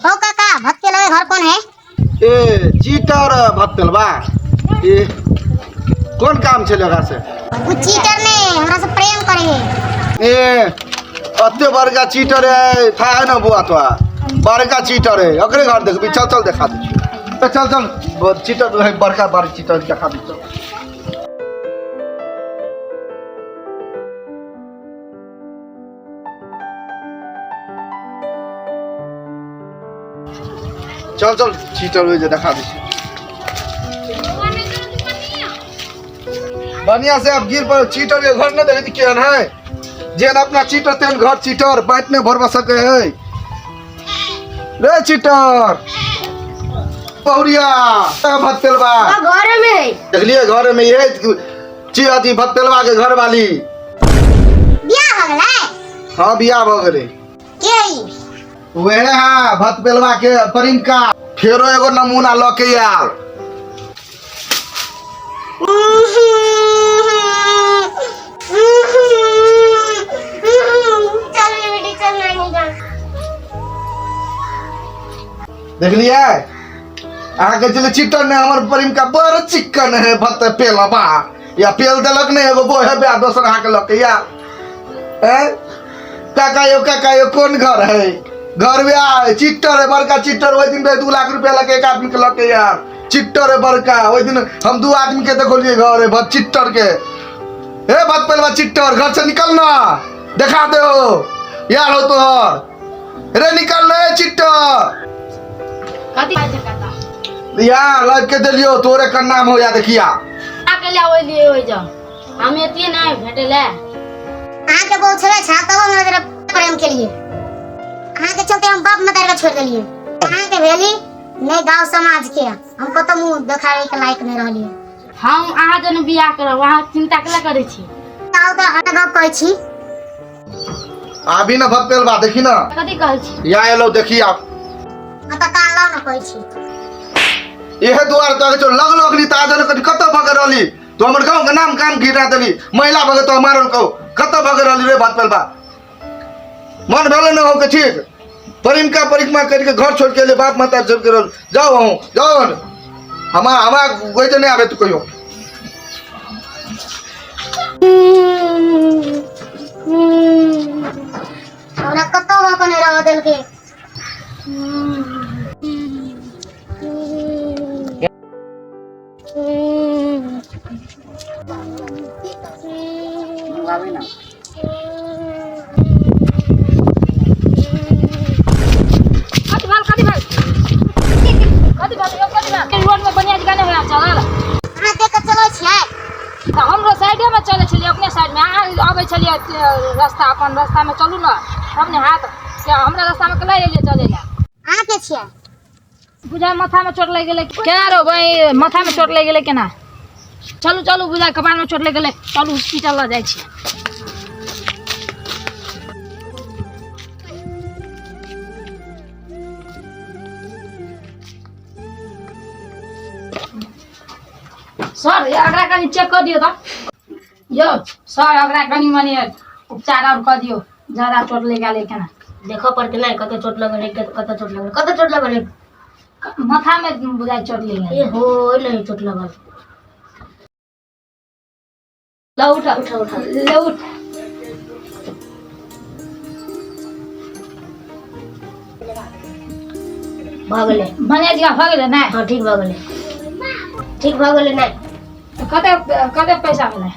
हो काका भक्के लगे घर कौन है? ए चीटर भत्तलबा ए कौन काम छे लगा से? वो चीटर ने हमरा से प्रेम करे है। ए अत्ते बड़का चीटर है था है ना बुआ तो बड़का चीटर है अगरे घर देख चल चल दिखा दे चल चल चीटर है बड़का बड़का चीटर दिखा दे चल चल चीटर हो दिखा दे बढ़िया से अब गिर पर चीटर के घर न देखे केहन है जेन अपना चीटर तेन घर चीटर बैठ ने भरवा सके है रे चीटर पौरिया भत्तेलवा घर में देख लिए घर में ये चीती भत्तेलवा के घर वाली बियाह हो गेलै। हां बियाह हो गेलै के ई वेहे हां भत्तेलवा के परिंका फेरो एगो नमूना ल के आल देख लिया आगे चले चिकन ने हमर परिम का बड़ चिकन है भत पेलबा या पेल देलक ने एगो बोहे बे दोसर हां के लक या काका यो कौन घर है घर बे चिट्टर है बड़का चिट्टर ओइ दिन 2 लाख रुपया लके एक आदमी के लके यार चिट्टर है बड़का ओइ दिन हम 2 आदमी के देखलिए घर है भत चिट्टर के ए भत पेलबा चिट्टर घर से निकल ना दिखा दे हो यार हो तो रे निकल रे चिट्टर कथी बात है काका यार लाइव के देलियो तोरे का नाम हो या देखिया आके ले ओइ लिए ओइ जा हम एतिए नहीं भेटेले आहाँ के बहुत छले छा तब हमरा तेरा प्रेम के लिए आहाँ के चलते हम बाप मतार का छोड़ देलिए आहाँ के भेली नहीं गांव समाज के हमको तो मुंह दिखावे के लायक नहीं रहलिए हम अहाँ जन बियाह करब वहाँ चिंता केला करे छी ताऊ तो हटा गप कहै छी अभी ना भपेल बा देखी ना कथी कहै छी या एलो देखी आप आता कान लाओ ना कहै छी एहे दुआर तो जो लगलो अगली ताजन कत कत भगे रहली तो हमर गांव के नाम काम गिरा देली महिला भगे तो मारल को कत भगे रहली रे भपेल बा मन भेले न हो के ठीक परिमका परिक्रमा करके घर छोड़ के ले बाप माता छोड़ के जाओ हमारा कोई तो नहीं आवे तो कहियो हमरा कतो हो कने रह देल के आवे ना रोड में बनिया गाने होया चलल हां देख के चलो छियै तो हमरो साइडे में चले छलिए अपने साइड में आवे छलिए रास्ता अपन रास्ता में चलू ना हमने हाथ से हमरा रास्ता में कला एलिए चले ला हां के छियै बुझा माथा में चोट लग गेले केना रो भाई माथा में चोट लग गेले केना चलू चलू बुझा कपार में चोट लग गेले चलू हॉस्पिटल ल जाय छी सर अगरा कनी चेक कर दियो तो यो सर अगरा कनी मनी उपचार और कर दियो ज्यादा चोट ले गेले केना देखो पड़ते नहीं कत चोट लगल कत चोट लगल माथा में बुझाय चोट ले गेले ये हो नहीं चोट लगल ला उठा उठा उठा ले उठ भागले बने दिया हो गेले ना हां ठीक भागले नहीं कते कते पैसा भेले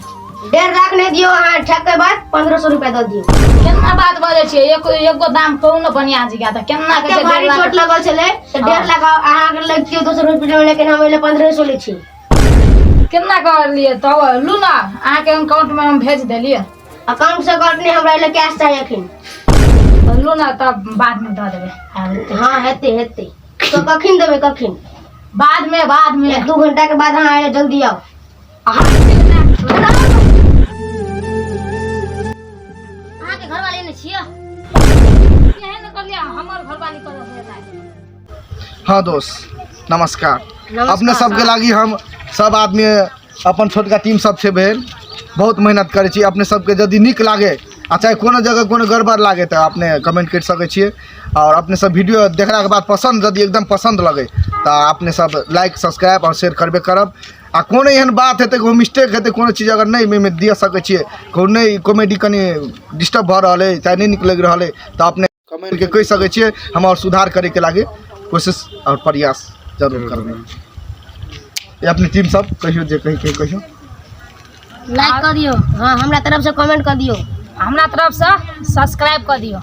1.5 लाख नहीं दियो हां ठक के बाद 1500 रुपया दे दियो केना बात बाजे छी एगो दाम कहू न बनिया जी त केना के भारी चोट लगल छले तो 1.5 लाख अहाँ के लगतियो दोसर हॉस्पिटल में लेकिन हम 1500 ले छी केना कर लिए तो लू ना अहाँ के अकाउंट में हम भेज देलिए अकाउंट से कट नहीं हमरा ले कैश चाहिए अखन तो लू ना तब बाद में दे देबे हां हेते तो कखन देबे कखन बाद में 1-2 घंटा के बाद हां जल्दी आओ अहाँ के घर वाले ने छिया यही न कर लिया हमर घर वाली कर देता है हाँ दोस्त नमस्कार अपने सबके लागी हम सब आदमी अपन छोटका टीम सब से भेल बहुत मेहनत करे छी अपने सबके यदि निक लागे अच्छा कोनो जगह कोनो गड़बड़ लागे तो अपने कमेंट कर सके छिए और अपने सब वीडियो देखला के बाद पसंद यदि एकदम पसंद लगे तो अपने सब लाइक सब्सक्राइब और शेयर करबे करब आ कोनो एहन बात हेतै कोनो मिस्टेक हेतै कोनो चीज अगर नहीं में दिए सके छिए कोनो नहीं कॉमेडी कनी डिस्टर्ब भ रहल है चाहे नहीं नीक लग रहल है तो अपने कमेंट के कह सके छिए हम और सुधार करे के लागे कोशिश और प्रयास जरूर करबे। ये अपनी टीम सब कहियो जे कहियो लाइक कर दियो, हाँ हमरा तरफ से कमेंट कर दियो, हमरा तरफ से सब्सक्राइब कर दियो।